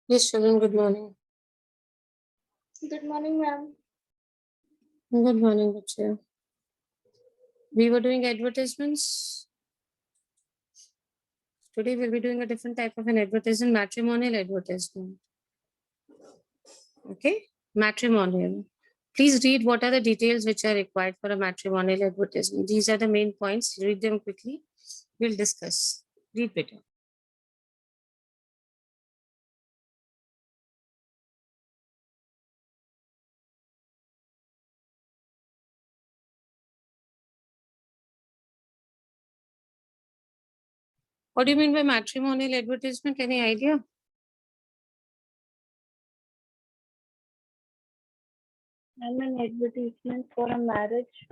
Yes, children, good morning. Good morning, ma'am. Good morning, Bachcha. We were doing advertisements. Today we'll be doing a different type of an advertisement, matrimonial advertisement. Okay, matrimonial. Please read what are the details which are required for a matrimonial advertisement. These are the main points. Read them quickly. We'll discuss. Read better. What do you mean by matrimonial advertisement? Any idea? I'm an advertisement for a marriage.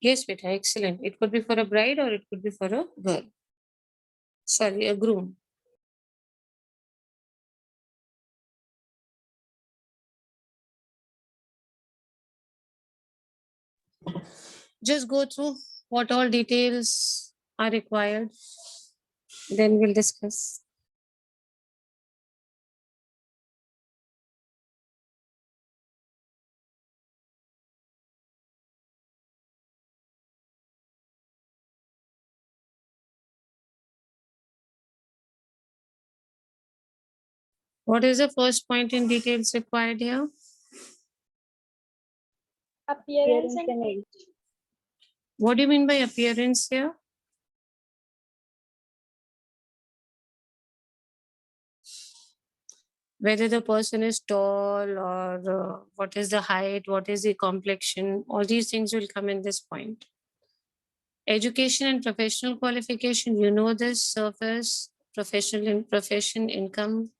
Yes, beta, excellent. It could be for a bride or it could be for a girl. Sorry, a groom. Just go through what all details are required. Then we'll discuss. What is the first point in details required here? Appearance and age. What do you mean by appearance here? Whether the person is tall or what is the height, what is the complexion, all these things will come in this point. Education and professional qualification, you know this, surface, profession, income.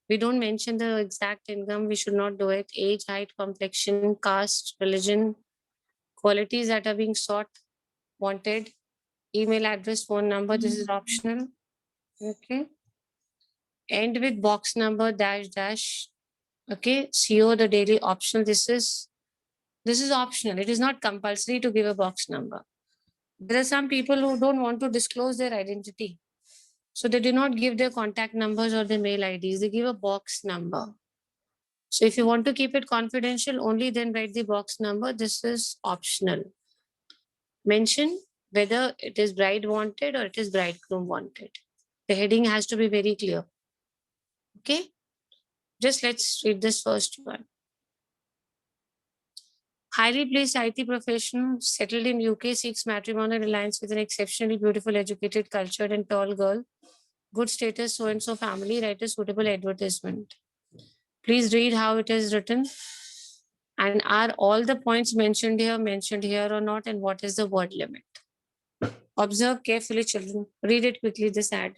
We don't mention the exact income, we should not do it. Age, height, complexion, caste, religion, qualities that are being sought, wanted, email address, phone number, this is optional. Okay. End with box number dash dash. Okay. CO the daily optional. This is optional. It is not compulsory to give a box number. There are some people who don't want to disclose their identity. So they do not give their contact numbers or their mail IDs. They give a box number. So if you want to keep it confidential, only then write the box number. This is optional. Mention whether it is bride wanted or it is bridegroom wanted. The heading has to be very clear. Okay. Just let's read this first one. Highly placed IT professional settled in UK seeks matrimonial alliance with an exceptionally beautiful, educated, cultured, and tall girl. Good status, so and so family. Write a suitable advertisement. Please read how it is written. And are all the points mentioned here or not? And what is the word limit? Observe carefully, children. Read it quickly, this ad.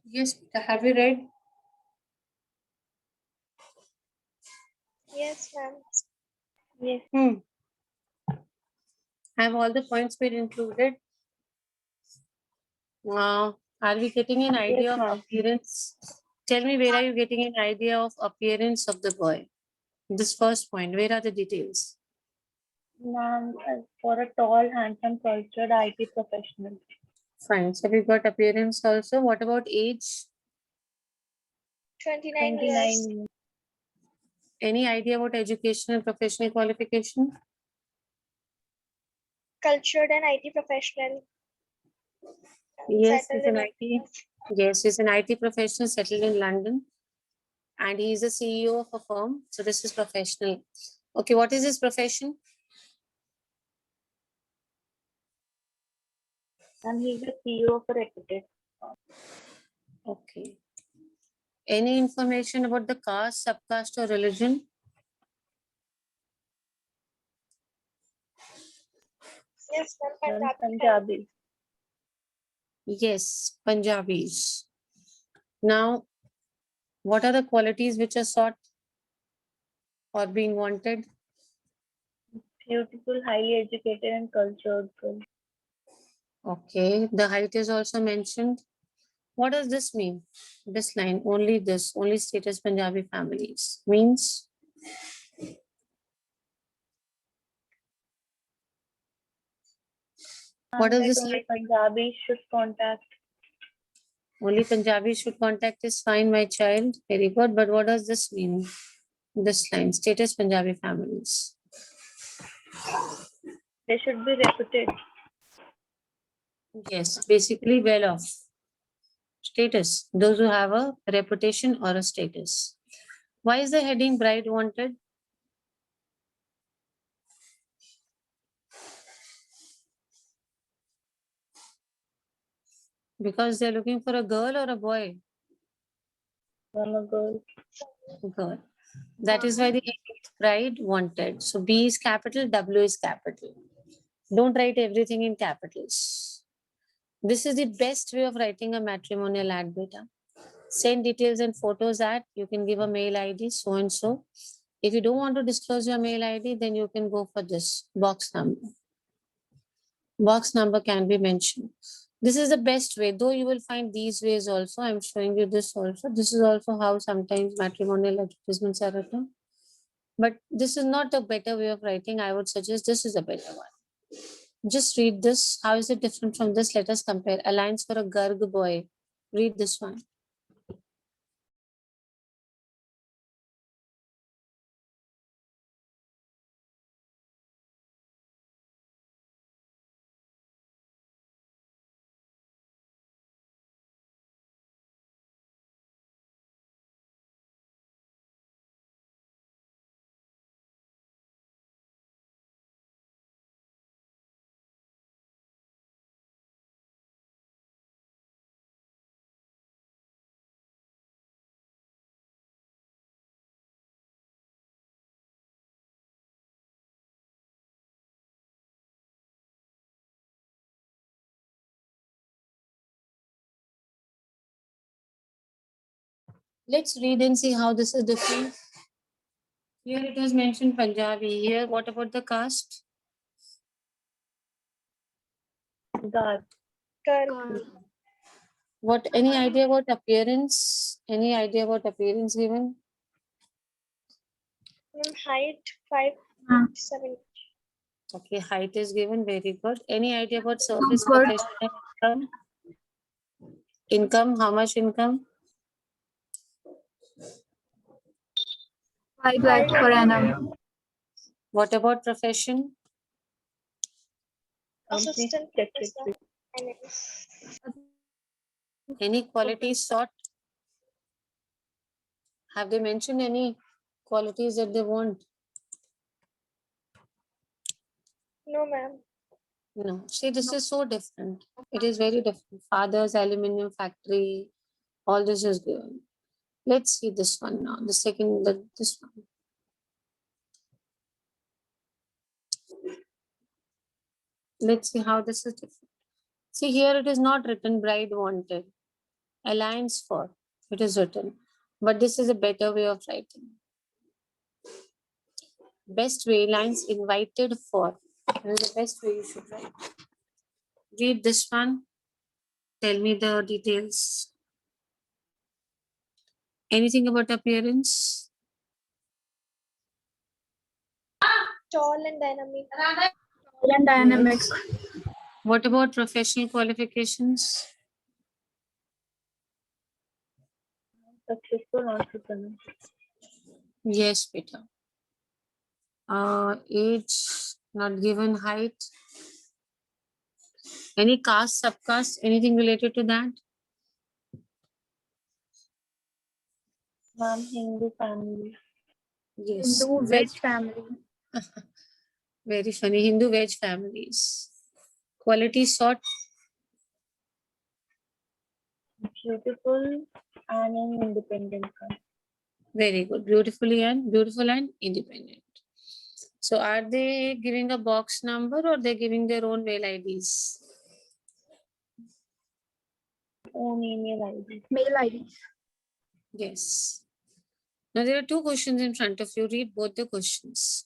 Yes, have you read? Yes, ma'am. Yes. Have all the points been included? Are we getting an idea of ma'am. appearance? Tell me, where are you getting an idea of appearance of the boy? This first point, where are the details? Ma'am, for a tall, handsome, cultured IT professional. Fine. So we got appearance also. What about age? 29 years. Any idea about educational professional qualification? Cultured and IT professional. Yes, he's Settled an in IT. Yes, he's an IT professional settled in London, and he is a CEO of a firm. So this is professional. Okay, what is his profession? And he's the CEO of a reputed. Okay. Any information about the caste, subcaste, or religion? Yes, ma'am. Ma'am, Punjabi. Punjabi. Yes, Punjabis. Now, what are the qualities which are sought or being wanted? Beautiful, highly educated, and cultured girl. Okay, the height is also mentioned. What does this mean? This line, only this, only status Punjabi families means what does That this only line? Punjabi should contact. Only Punjabi should contact is fine, my child. Very good. But what does this mean? This line, status Punjabi families. They should be reputed. Yes, basically well off. Status, those who have a reputation or a status. Why is the heading bride wanted? Because they're looking for a girl or a boy? I'm a girl. Girl. That is why the heading is bride wanted. So B is capital, W is capital. Don't write everything in capitals. This is the best way of writing a matrimonial ad, beta. Send details and photos at, you can give a mail ID, so and so. If you don't want to disclose your mail ID, then you can go for this box number. Box number can be mentioned. This is the best way, though you will find these ways also. I'm showing you this also. This is also how sometimes matrimonial advertisements are written. But this is not a better way of writing. I would suggest this is a better one. Just read this. How is it different from this? Let us compare. Alliance for a Garg boy. Read this one. Let's read and see how this is different. Here it was mentioned Punjabi. Here, what about the caste? Gar. Girl. What, any idea about appearance? Any idea about appearance given? Ma'am, height 5'7". Okay, height is given. Very good. Any idea about service, Good. profession, and income? Income, how much income? 5 lakhs per annum. What about profession? Company Assistant secretary. professor. Any qualities sought? Have they mentioned any qualities that they want? No, ma'am. No. See, this is so different. It is very different. Father's aluminum factory, all this is given. Let's see this one now. The second, this one. Let's see how this is different. See, here it is not written bride wanted. Alliance for, it is written. But this is a better way of writing. Best way, lines invited for. This is the best way you should write. Read this one. Tell me the details. Anything about appearance? Tall and dynamic. And dynamics. What about professional qualifications? Successful entrepreneur. Yes, Peter. Age, not given. Height. Any caste, subcaste, anything related to that? Ma'am, Hindu family. Yes. Hindu veg family. Very funny. Hindu veg families. Quality sought. Beautiful, and an independent one. Very good. Beautiful and independent. So are they giving a box number or they're giving their own mail IDs? Own email ID. Mail ID. Yes. Now there are two questions in front of you. Read both the questions.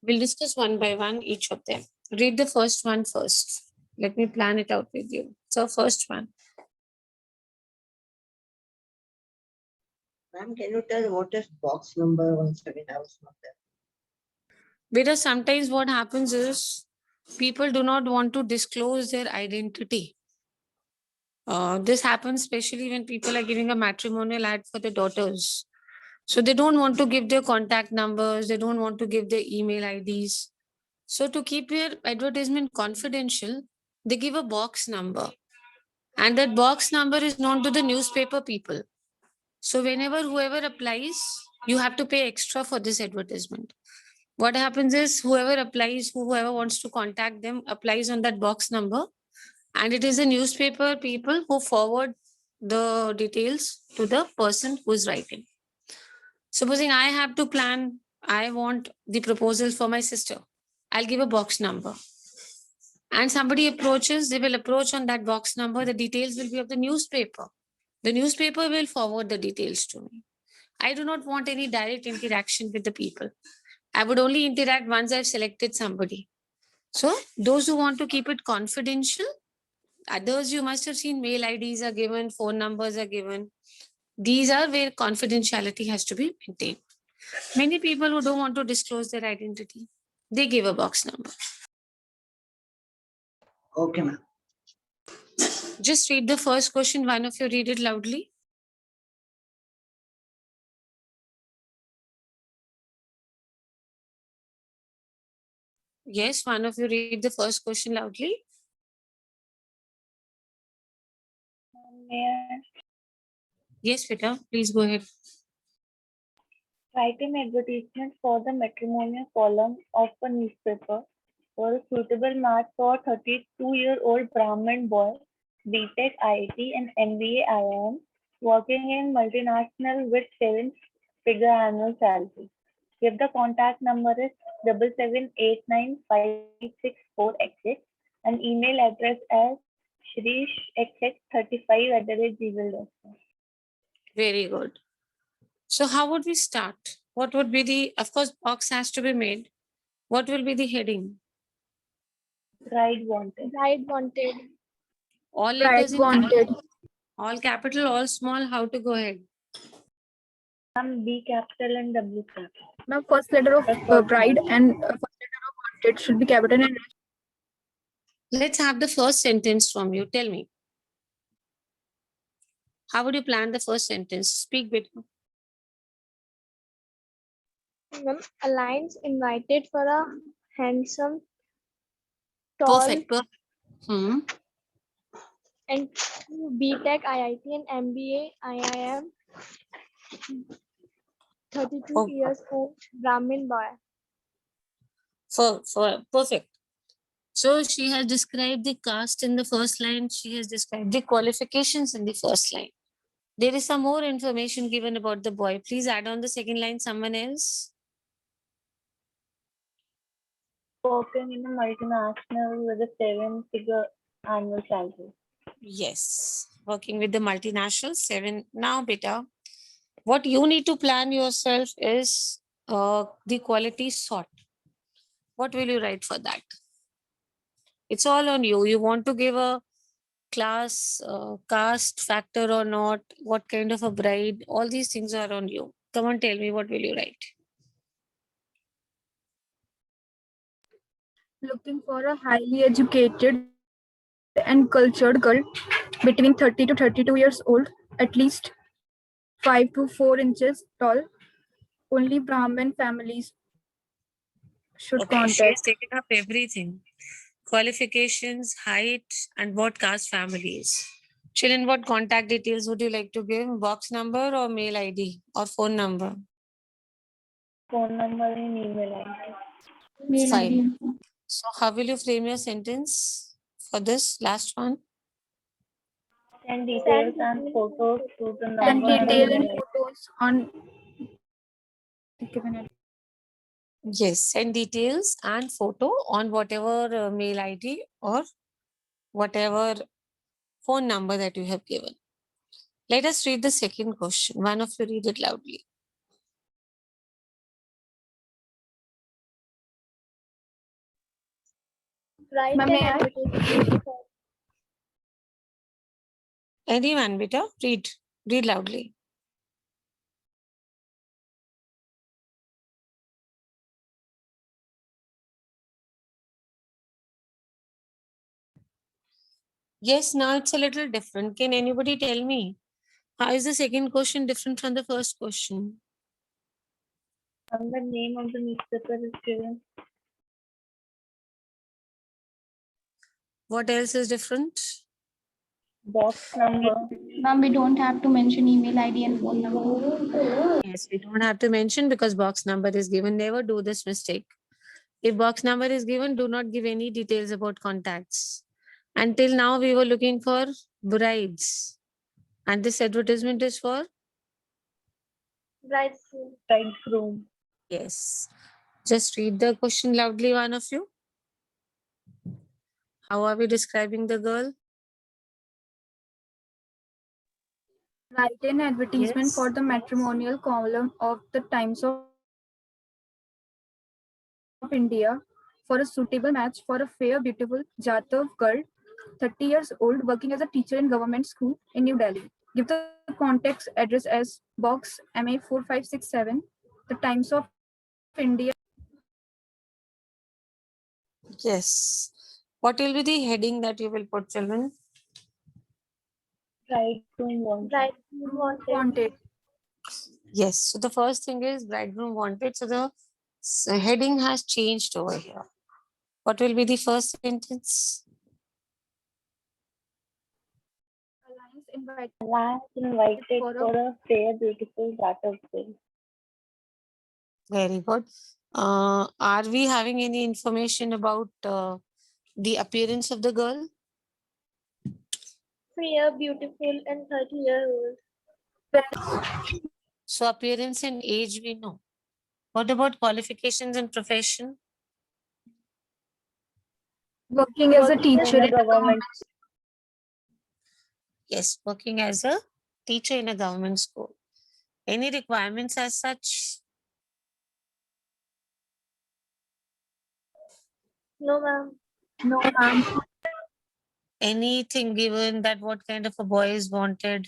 We'll discuss one by one each of them. Read the first one first. Let me plan it out with you. So first one. Ma'am, can you tell what is box number once again? I was not there. Because sometimes what happens is people do not want to disclose their identity. This happens especially when people are giving a matrimonial ad for their daughters. So they don't want to give their contact numbers, they don't want to give their email IDs. So to keep your advertisement confidential, they give a box number. And that box number is known to the newspaper people. So whenever whoever applies, you have to pay extra for this advertisement. What happens is whoever applies, whoever wants to contact them, applies on that box number. And it is the newspaper people who forward the details to the person who is writing. Supposing I have to plan, I want the proposal for my sister. I'll give a box number. And somebody approaches, they will approach on that box number. The details will be of the newspaper. The newspaper will forward the details to me. I do not want any direct interaction with the people. I would only interact once I've selected somebody. So those who want to keep it confidential, others you must have seen mail IDs are given, phone numbers are given. These are where confidentiality has to be maintained. Many people who don't want to disclose their identity, they give a box number. Okay, ma'am. Just read the first question. One of you read it loudly. Yes, one of you read the first question loudly. May Yes, Vita, please go ahead. write an advertisement for the matrimonial column of a newspaper for a suitable match for 32-year-old Brahmin boy, BTech IIT and MBA IIM, working in multinational with 7-figure annual salary. If the contact number is 77895646 and email address as shrishxx35@gmail.com. Very good. So how would we start? What would be the, of course, box has to be made. What will be the heading? Bride wanted. Bride wanted. All Bride letters in wanted. capital, all capital, all small. How to go ahead? B capital and W capital. Now, first letter of bride and first letter of wanted should be capital and Let's have the first sentence from you. Tell me. How would you plan the first sentence? Speak bit. Ma'am, Alliance invited for a handsome, tall, Perfect. and BTech IIT and MBA IIM, 32 Oh. years old Brahmin boy. Perfect. So she has described the caste in the first line. She has described the qualifications in the first line. There is some more information given about the boy. Please add on the second line, someone else. Working in a multinational with a 7-figure annual salary. Yes, working with the multinational 7. Now, beta, what you need to plan yourself is the quality sort. What will you write for that? It's all on you. You want to give a class, caste factor or not, what kind of a bride, all these things are on you. Come on, tell me, what will you write? looking for a highly educated and cultured girl between 30 to 32 years old, at least 5 to 4 inches tall. Only Brahmin families should Okay, she has contact. taken up everything. Qualifications, height, and what caste family is. Children, what contact details would you like to give? Box number or mail ID or phone number? Phone number and email ID. Mail Fine. ID. So how will you frame your sentence for this last one? Send details and photos to the And number detail and and photos on given it. Yes, send details and photo on whatever mail ID or whatever phone number that you have given. Let us read the second question. One of you read it loudly. Write Ma'am, an may I? advertisement for Anyone, beta? Read. Read loudly. Yes, now it's a little different. Can anybody tell me? How is the second question different from the first question? the name of the newspaper is given. What else is different? Box number. Ma'am, we don't have to mention email ID and phone number. Yes, we don't have to mention because box number is given. Never do this mistake. If box number is given, do not give any details about contacts. Until now, we were looking for brides. And this advertisement is for? Bridegroom. Yes. Just read the question loudly, one of you. How are we describing the girl? Write an advertisement Yes. for the matrimonial column of the Times of India for a suitable match for a fair, beautiful Jatav girl, 30 years old, working as a teacher in government school in New Delhi. Give the contact address as Box MA 4567, the Times of India. Yes. What will be the heading that you will put, children? Bridegroom wanted. Wanted. Yes. So the first thing is bridegroom wanted. So the heading has changed over here. What will be the first sentence? Alliance Alliance invited For a- for a fair, beautiful Jatav girl. Very good. Are we having any information about the appearance of the girl? Fair, beautiful, and 30-year-old. So appearance and age we know. What about qualifications and profession? Working as a teacher In a in a government. government. Yes, working as a teacher in a government school. Any requirements as such? No, ma'am. No, ma'am. Anything given that what kind of a boy is wanted?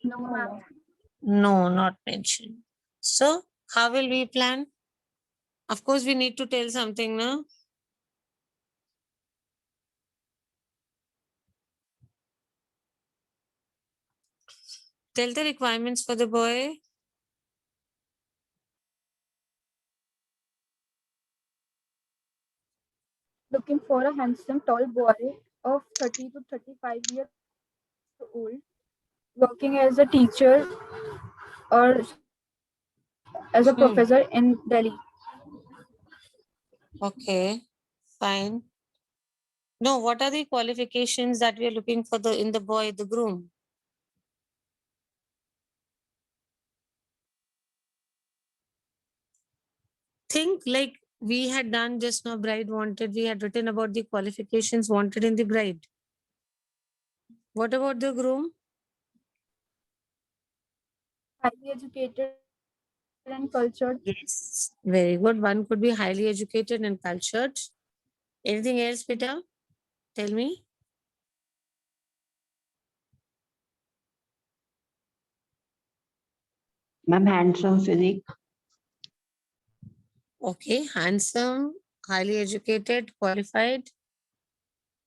No, ma'am. No, not mentioned. So how will we plan? Of course, we need to tell something, no? Tell the requirements for the boy. Looking for a handsome, tall boy of 30 to 35 years old, working as a teacher or as a professor in Delhi. Okay, fine. No, what are the qualifications that we are looking for in the boy, the groom? Think like we had done just now, bride wanted, we had written about the qualifications wanted in the bride. What about the groom? Highly educated and cultured. Yes. Very good. One could be highly educated and cultured. Anything else, Peter? Tell me. Ma'am, handsome physique. Okay, handsome, highly educated, qualified.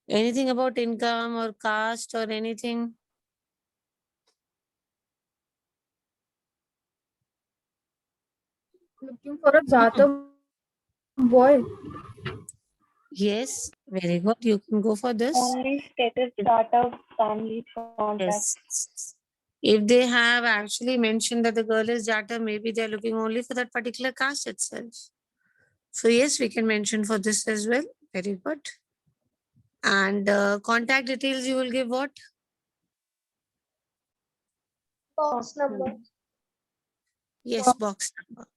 Anything about income or caste or anything? Looking for a Jatav boy. Yes, very good. You can go for this. Only status Jatav family contact. Yes. If they have actually mentioned that the girl is Jata, maybe they're looking only for that particular caste itself. So yes, we can mention for this as well. Very good. And contact details, you will give what? Box number. Yes, box number.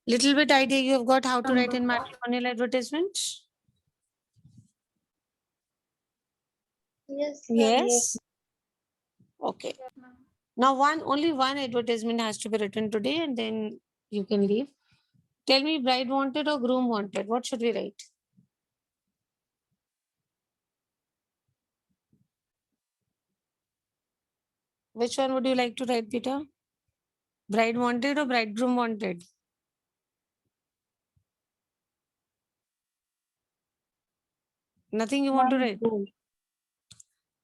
Little bit idea you have got how to write in matrimonial advertisement? Yes. Yes. Okay. Now only one advertisement has to be written today and then you can leave. Tell me, bride wanted or groom wanted? What should we write? Which one would you like to write, Peter? Bride wanted or bridegroom wanted? Nothing you want to write?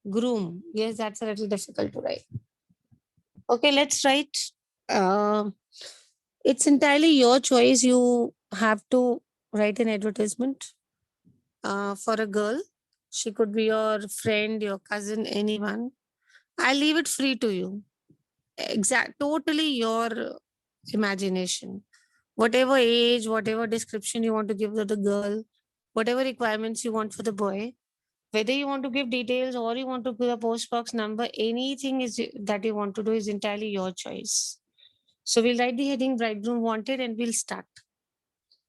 Groom. Yes, that's a little difficult to write. Okay, let's write. Uh, it's entirely your choice. You have to write an advertisement for a girl. She could be your friend, your cousin, anyone. I'll leave it free to you. Totally your imagination. Whatever age, whatever description you want to give to the girl, whatever requirements you want for the boy, whether you want to give details or you want to give a post box number, anything is that you want to do is entirely your choice. So we'll write the heading bridegroom wanted and we'll start.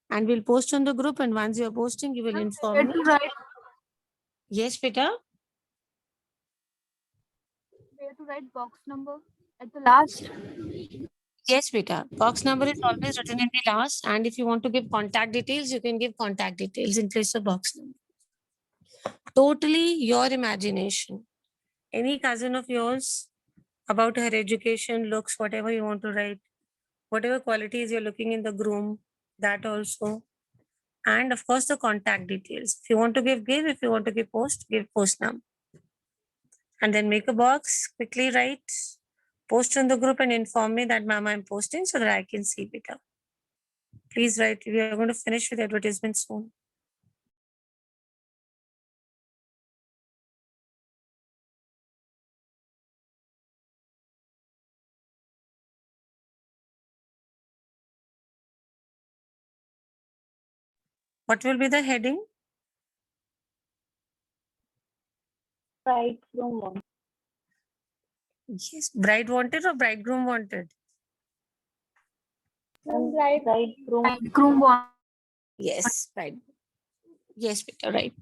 And we'll post on the group. And once you're posting, you will inform me. Yes, Peter? Where to write box number at the last? Yes, Peter. Box number is always written in the last. And if you want to give contact details, you can give contact details in place of box number. Totally your imagination. Any cousin of yours about her education, looks, whatever you want to write, whatever qualities you're looking in the groom, that also. And of course, the contact details. If you want to give. If you want to give post number. And then make a box, quickly write, post on the group and inform me that, ma'am, I'm posting so that I can see better. Please write. We are going to finish with advertisement soon. What will be the heading? Bridegroom one. Yes, bride wanted or bridegroom wanted? And Bride. bridegroom. Groom want. Yes, bride. Yes, Peter, right.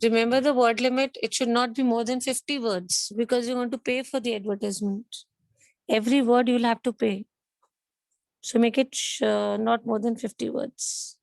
Remember the word limit, it should not be more than 50 words because you want to pay for the advertisement. Every word you'll have to pay. So make it not more than 50 words.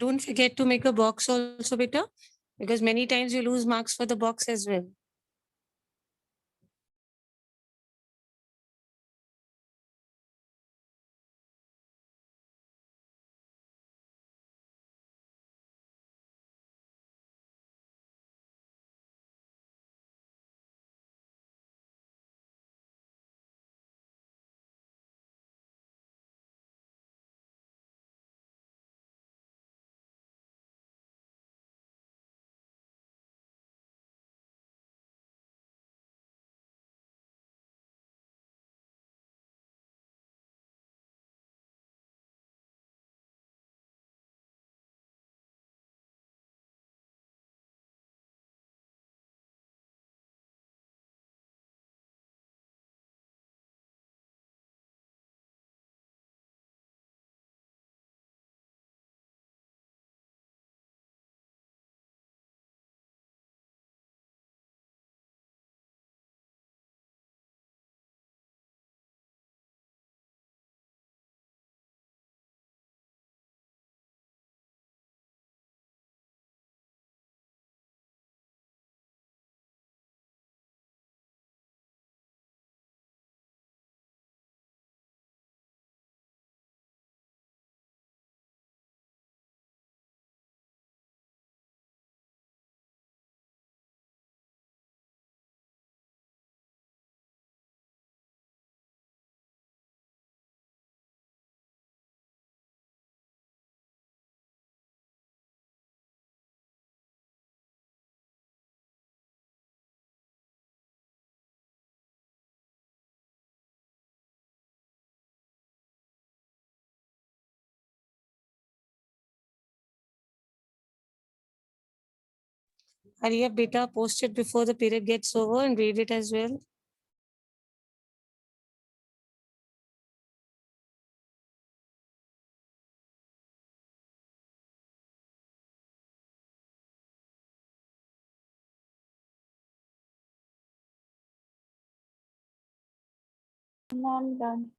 Don't forget to make a box also, beta, because many times you lose marks for the box as well. Hurry up, beta, post it before the period gets over and read it as well. Ma'am, done.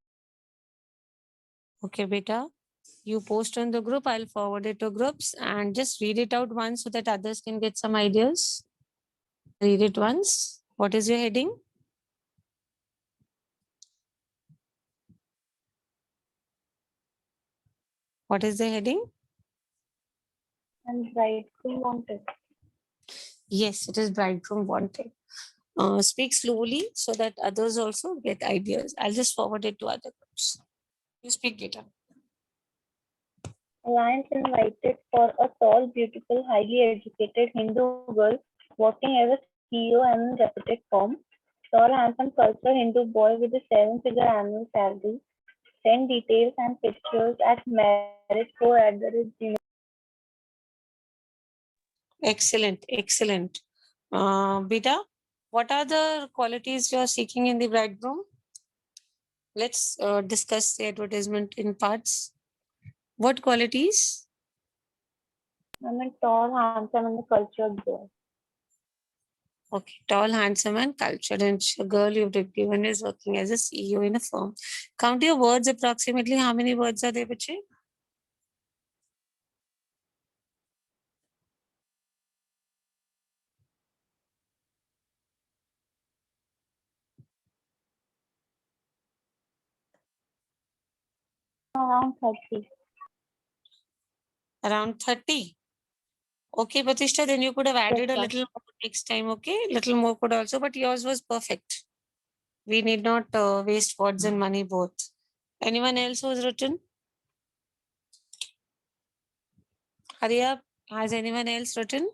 Okay, beta. You post on the group, I'll forward it to groups and just read it out once so that others can get some ideas. Read it once. What is your heading? What is the heading? And bridegroom wanted. Yes, it is bridegroom wanted. Speak slowly so that others also get ideas. I'll just forward it to other groups. You speak data. Alliance invited for a tall, beautiful, highly educated Hindu girl working as a CEO and reputed firm. Tall, handsome, cultured Hindu boy with a seven-figure annual salary. Send details and pictures at marriagepro@gmail. Excellent, excellent. Beta, what are the qualities you are seeking in the bridegroom? Let's discuss the advertisement in parts. What qualities? I'm a tall, handsome, and a cultured boy. Okay, tall, handsome, and cultured. And girl you've given is working as a CEO in a firm. Count your words approximately. How many words are there, bache? Around 30. Around 30. Okay, Batishta, then you could have added a ma'am. little more next time, okay? Little more could also, but yours was perfect. We need not waste words and money both. Anyone else who's written? Hurry up. Has anyone else written?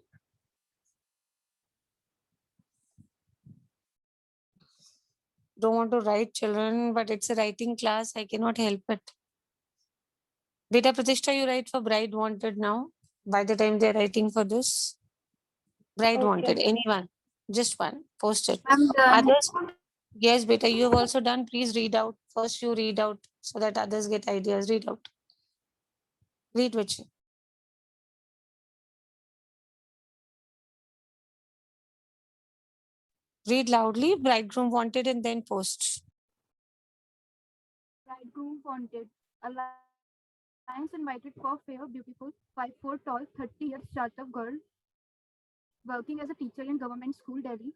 Don't want to write children, but it's a writing class. I cannot help it. Beta Pratishtha, you write for bride wanted now. By the time they're writing for this, bride wanted. Okay. Anyone, just one. Post it. I'm done. Others, yes, beta, you have also done. Please read out. First, you read out so that others get ideas. Read out. Read which. Read loudly. Bridegroom wanted and then post. Bridegroom wanted. Alliance Alliance invited for fair, beautiful, 5'4" tall, 30-year startup girl working as a teacher in government school, Delhi.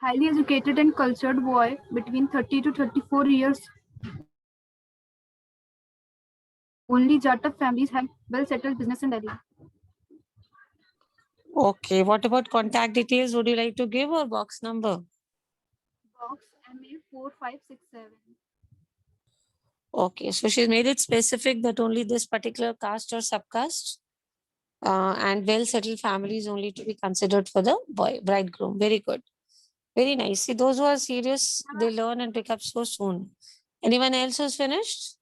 Highly educated and cultured boy between 30 to 34 years. Only Jatap families have well-settled business in Delhi. Okay, what about contact details? Would you like to give or box number? Box MA 4567. Okay, so she's made it specific that only this particular caste or subcaste and well-settled families only to be considered for the boy bridegroom. Very good. Very nice. See, those who are serious, they learn and pick up so soon. Anyone else who's finished?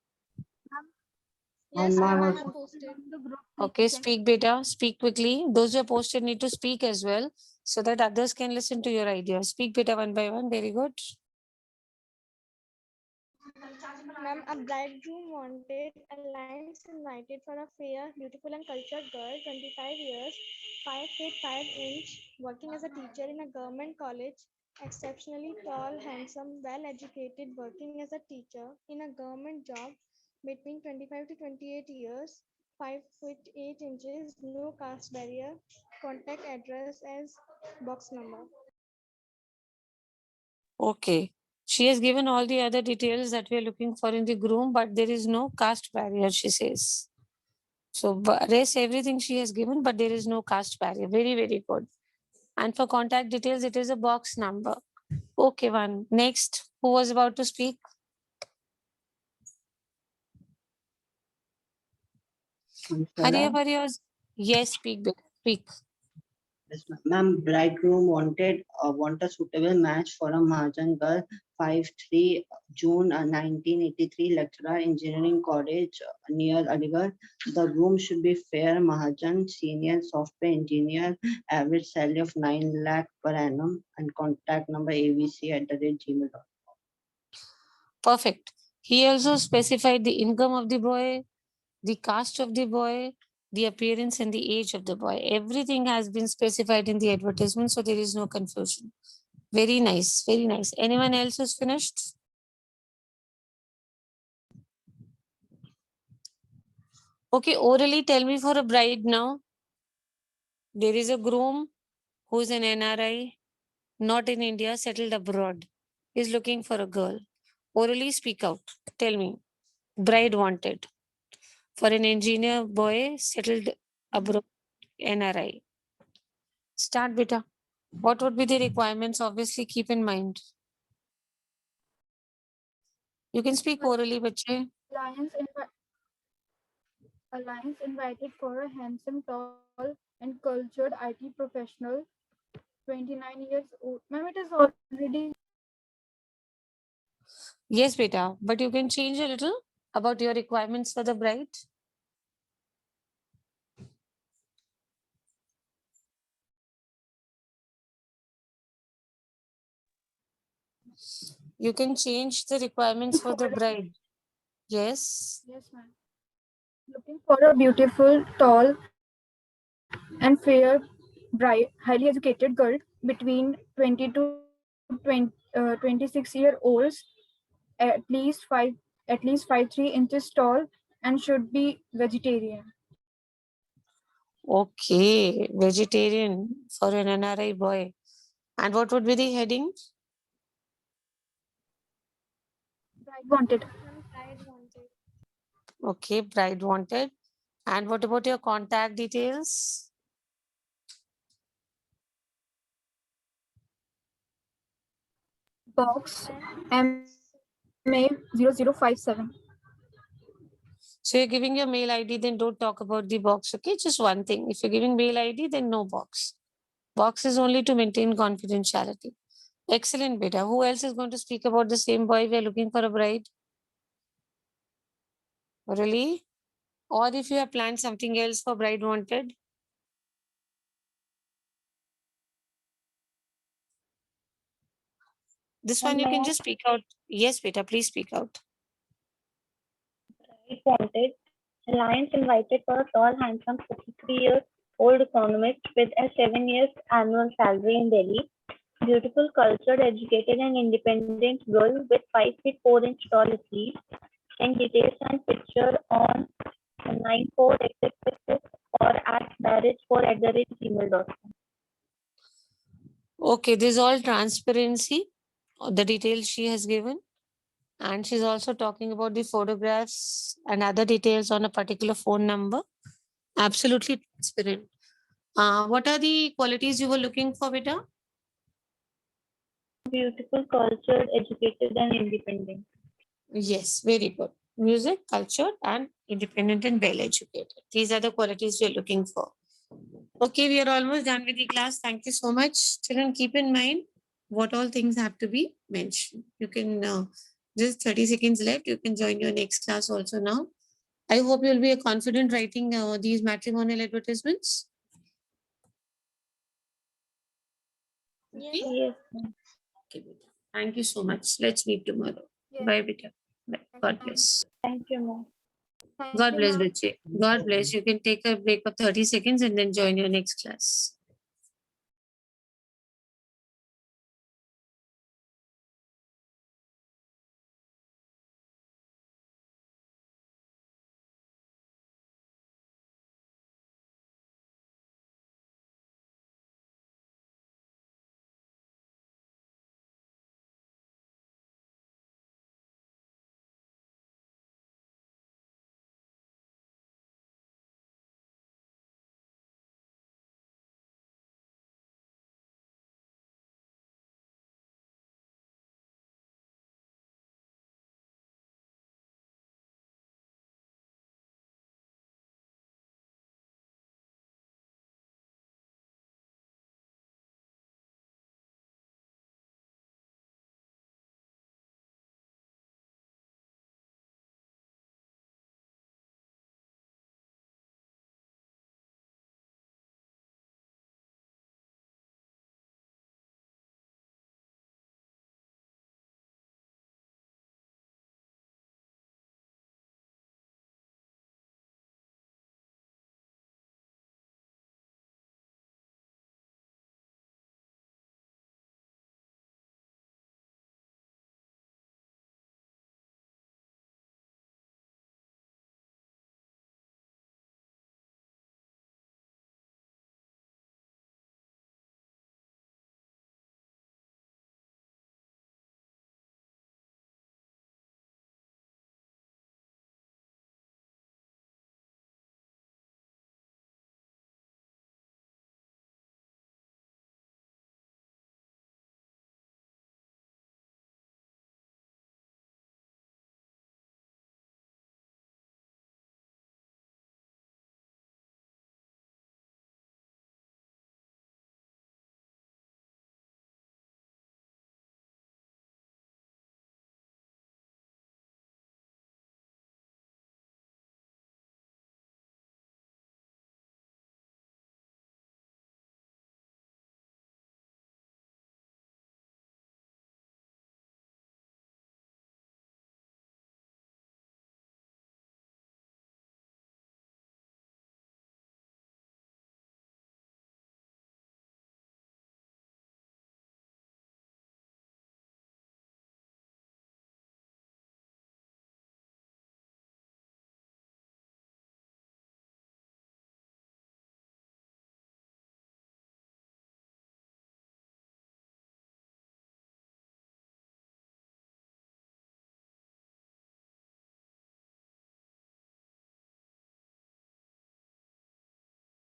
Yes, ma'am, ma'am, I also. have posted. The group Okay, speak beta, speak quickly. Those who are posted need to speak as well so that others can listen to your ideas. Speak beta one by one. Very good. Ma'am, a bridegroom wanted alliance invited for a fair, beautiful and cultured girl, 25 years, 5 feet 5 inch, working as a teacher in a government college, exceptionally tall, handsome, well educated, working as a teacher in a government job between 25 to 28 years, 5 feet 8 inches, no caste barrier, contact address as box number. Okay. She has given all the other details that we are looking for in the groom, but there is no caste barrier, she says. So rest everything she has given, but there is no caste barrier. Very, very good. And for contact details, it is a box number. Okay, one. Next, who was about to speak? Hurry up, hurry up. Yes, speak, speak. Yes, ma'am, bridegroom want a suitable match for a Mahajan girl, 5'3", June 1983, lecturer, engineering college near Aligarh. The groom should be fair, Mahajan, senior software engineer, average salary of 9 lakh per annum, and contact number abc@gmail.com. Perfect. He also specified the income of the boy, the caste of the boy, the appearance and the age of the boy. Everything has been specified in the advertisement, so there is no confusion. Very nice, very nice. Anyone else who's finished? Okay, orally tell me for a bride now. There is a groom who's an NRI, not in India, settled abroad. He's looking for a girl. Orally speak out. Tell me. Bride wanted for an engineer boy settled abroad, NRI. Start, beta. What would be the requirements? Obviously, keep in mind. You can speak orally, bache. Alliance invited for a handsome, tall, and cultured IT professional, 29 years old. Ma'am, it is already. Yes, beta, but you can change a little about your requirements for the bride. You can change the requirements for the bride. Yes. Yes, ma'am. Looking for a beautiful, tall, and fair bride, highly educated girl between 20 to 26-year-olds, at least 5'3" tall, and should be vegetarian. Okay. Vegetarian for an NRI boy. And what would be the heading? Bride wanted. Ma'am, bride wanted. Okay, bride wanted. And what about your contact details? Box MA0057. So you're giving your mail ID, then don't talk about the box. Okay, just one thing. If you're giving mail ID, then no box. Box is only to maintain confidentiality. Excellent, beta. Who else is going to speak about the same boy? We are looking for a bride. Really? Or if you have planned something else for bride wanted? This one you can just speak out. Yes, beta, please speak out. Bride wanted. Alliance invited for a tall, handsome 43-year-old economist with a 7 years annual salary in Delhi. Beautiful, cultured, educated, and independent girl with 5'4" tall at least. And details and picture on 9 Okay, this is all transparency, the details she has given. And she's also talking about the photographs and other details on a particular phone number. Absolutely transparent. What are the qualities you were looking for, beta? Beautiful, cultured, educated, and independent. Yes, very good. Music, culture, and independent and well educated. These are the qualities we are looking for. Okay, we are almost done with the class. Thank you so much. Children, keep in mind what all things have to be mentioned. You can just 30 seconds left. You can join your next class also now. I hope you'll be confident writing these matrimonial advertisements. Yes. Okay? Yes, ma'am. Okay, beta. Thank you so much. Let's meet tomorrow. Yes. Bye, beta. Bye. God bless. Thank you, ma'am. Thank God you, bless, ma'am. Bache. God bless. You can take a break of 30 seconds and then join your next class.